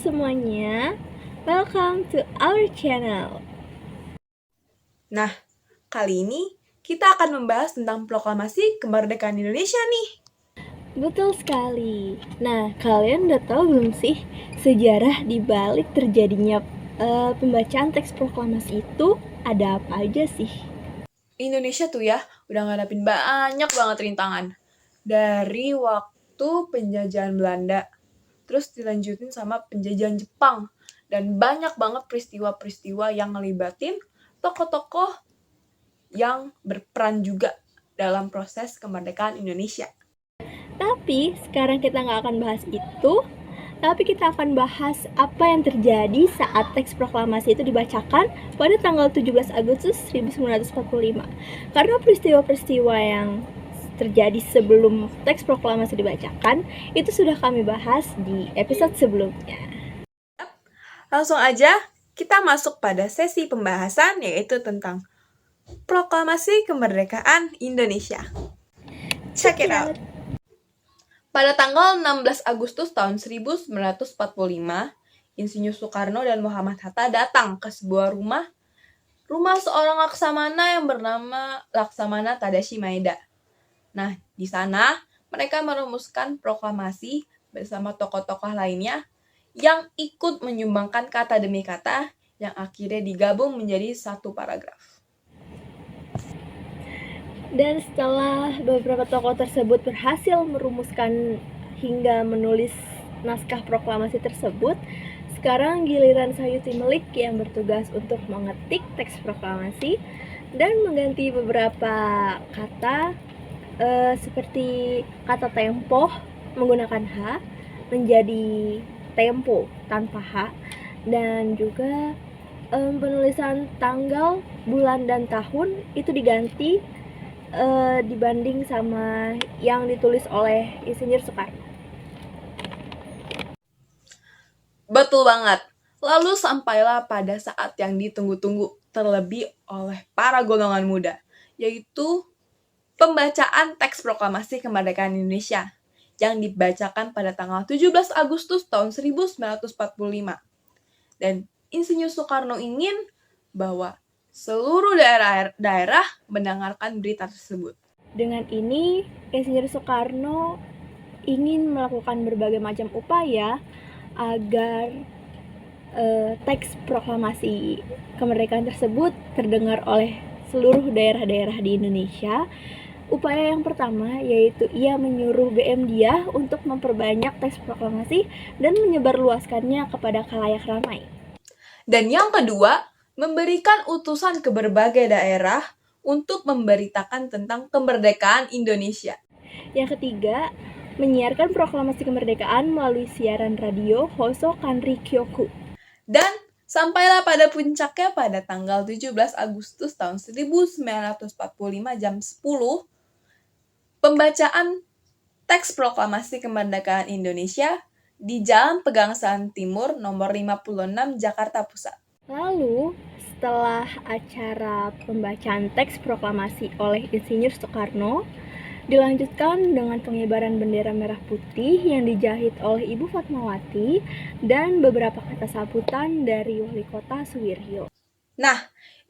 semuanya, welcome to our channel. Nah, kali ini kita akan membahas tentang proklamasi kemerdekaan Indonesia nih. Betul sekali. Nah, kalian udah tahu belum sih sejarah di balik terjadinya pembacaan teks proklamasi itu ada apa aja sih? Indonesia tuh ya udah ngadapin banyak banget rintangan. Dari waktu penjajahan Belanda, terus dilanjutin sama penjajahan Jepang. Dan banyak banget peristiwa-peristiwa yang ngelibatin tokoh-tokoh yang berperan juga dalam proses kemerdekaan Indonesia. Tapi sekarang kita nggak akan bahas itu, tapi kita akan bahas apa yang terjadi saat teks proklamasi itu dibacakan pada tanggal 17 Agustus 1945. Karena peristiwa-peristiwa yang terjadi sebelum teks proklamasi dibacakan itu sudah kami bahas di episode sebelumnya. Langsung aja kita masuk pada sesi pembahasan yaitu tentang Proklamasi Kemerdekaan Indonesia. Check it out. Pada tanggal 16 Agustus tahun 1945, Insinyur Soekarno dan Muhammad Hatta datang ke sebuah rumah seorang laksamana yang bernama Laksamana Tadashi Maeda. Nah, di sana mereka merumuskan proklamasi bersama tokoh-tokoh lainnya yang ikut menyumbangkan kata demi kata yang akhirnya digabung menjadi satu paragraf. Dan setelah beberapa tokoh tersebut berhasil merumuskan hingga menulis naskah proklamasi tersebut, sekarang giliran Sayuti Melik yang bertugas untuk mengetik teks proklamasi dan mengganti beberapa kata seperti kata tempo menggunakan H menjadi tempo tanpa H, dan juga penulisan tanggal, bulan, dan tahun itu diganti dibanding sama yang ditulis oleh Insinyur Soekarno. Betul banget. Lalu sampailah pada saat yang ditunggu-tunggu terlebih oleh para golongan muda, yaitu pembacaan teks proklamasi kemerdekaan Indonesia yang dibacakan pada tanggal 17 Agustus tahun 1945. Dan Insinyur Soekarno ingin bahwa seluruh daerah mendengarkan berita tersebut. Dengan ini, Insinyur Soekarno ingin melakukan berbagai macam upaya agar teks proklamasi kemerdekaan tersebut terdengar oleh seluruh daerah-daerah di Indonesia. Upaya yang pertama yaitu ia menyuruh BM Dia untuk memperbanyak teks proklamasi dan menyebarluaskannya kepada khalayak ramai. Dan yang kedua, memberikan utusan ke berbagai daerah untuk memberitakan tentang kemerdekaan Indonesia. Yang ketiga, menyiarkan proklamasi kemerdekaan melalui siaran radio Hoso Kanri Kyoku. Dan sampailah pada puncaknya pada tanggal 17 Agustus tahun 1945 jam 10, pembacaan teks proklamasi kemerdekaan Indonesia di Jalan Pegangsaan Timur nomor 56 Jakarta Pusat. Lalu, setelah acara pembacaan teks proklamasi oleh Insinyur Soekarno, dilanjutkan dengan pengibaran bendera merah putih yang dijahit oleh Ibu Fatmawati dan beberapa kata sambutan dari Wali Kota Suwiryo. Nah,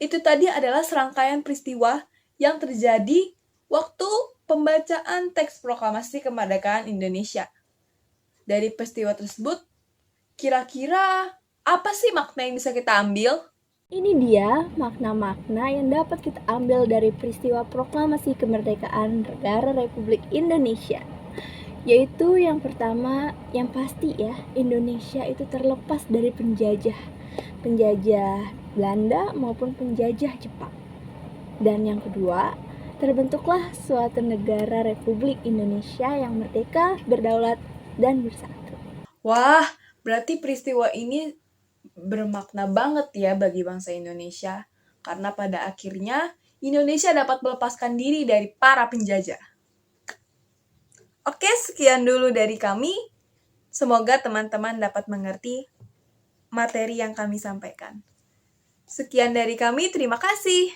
itu tadi adalah serangkaian peristiwa yang terjadi waktu pembacaan teks proklamasi kemerdekaan Indonesia. Dari peristiwa tersebut, kira-kira apa sih makna yang bisa kita ambil? Ini dia makna-makna yang dapat kita ambil dari peristiwa proklamasi kemerdekaan negara Republik Indonesia. Yaitu yang pertama, yang pasti ya, Indonesia itu terlepas dari penjajah Belanda maupun penjajah Jepang. Dan yang kedua, terbentuklah suatu negara Republik Indonesia yang merdeka, berdaulat, dan bersatu. Wah, berarti peristiwa ini bermakna banget ya bagi bangsa Indonesia. Karena pada akhirnya Indonesia dapat melepaskan diri dari para penjajah. Oke, sekian dulu dari kami. Semoga teman-teman dapat mengerti materi yang kami sampaikan. Sekian dari kami, terima kasih.